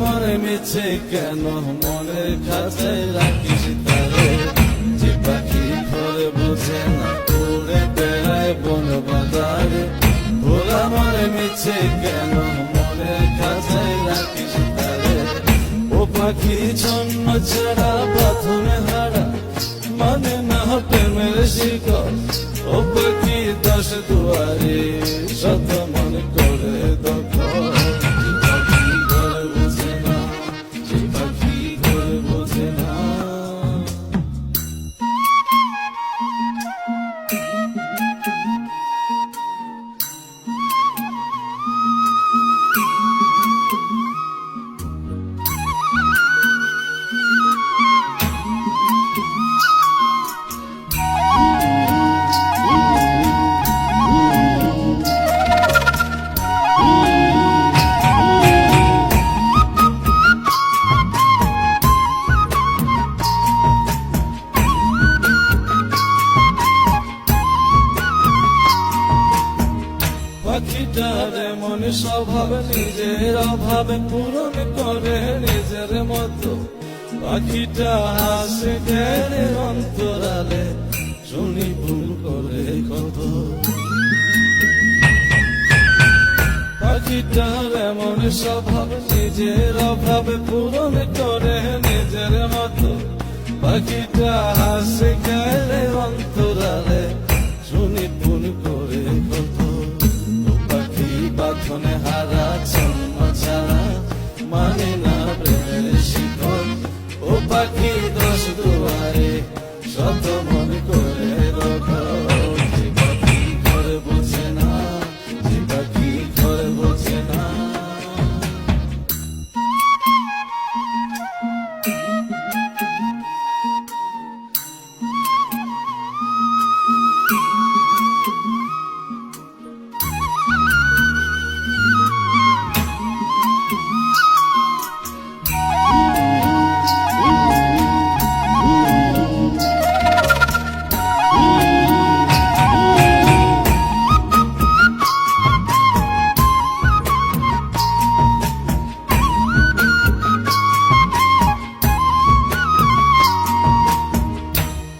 মনে মিছে কেন মনের খাঁচায় রাখিস তারে, যে পাখি ঘরে বোঝে না উড়ে বেড়ায় বন বাজারে। ভোলা মনে মিছে কেন মনের খাঁচায় রাখিস তারে, ও পাখি জন্ম ছাড়া বাঁধনে হারা মানে না প্রেমের শিকল। ও পাখি দশ দুয়ারে শত মনে করে দখল, যে পাখি ঘরে বোঝে না, যে পাখি ঘরে বোঝে না। পাখিটার এমন স্বভাব নিজের অভাবে পূরণ করে নিজের মতো। পাখিটা হাসে খেলে অন্তরালে শুনি ভুল করে কত। পাখিটার এমন স্বভাব নিজের অভাবে পূরণ করে নিজের মতো। পাখিটা হাসে খেলে অন্তরালে শুনি ভুল করে কত। বাঁধনে হারা জন্ম ছাড়া মানে না প্রেমের শিকল। ও পাখি দশ দুয়ারে শত মন করে দখল, যে পাখি ঘরে বোঝে না, যে পাখি ঘরে বোঝে না।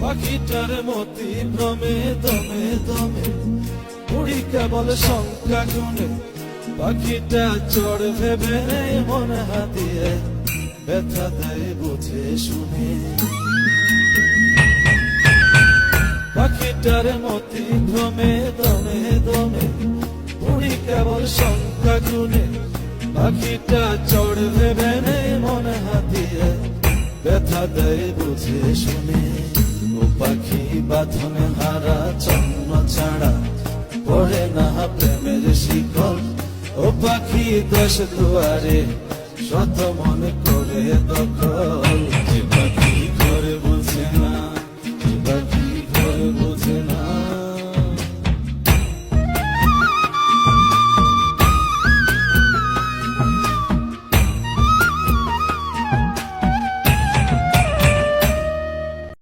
পাখিটার মতি ভ্রমে দমে দমে উড়ি কেবল সংখ্যা গুনে। পাখিটা চড় ভেবে মন হাতিয়ে ব্যথা দেয় বুঝে শুনে। পাখিটার মতি ভ্রমে দমে দমে উড়ি কেবল সংখ্যা গুনে। পাখিটা চড় ভেবে মন হাতিয়ে ব্যথা দেয় বুঝে শুনে। ও পাখি বাঁধনে হারা জন্ম ছাড়া পড়ে না প্রেমের শিকল। ও পাখি দশ দুয়ারে শত মন করে দখল।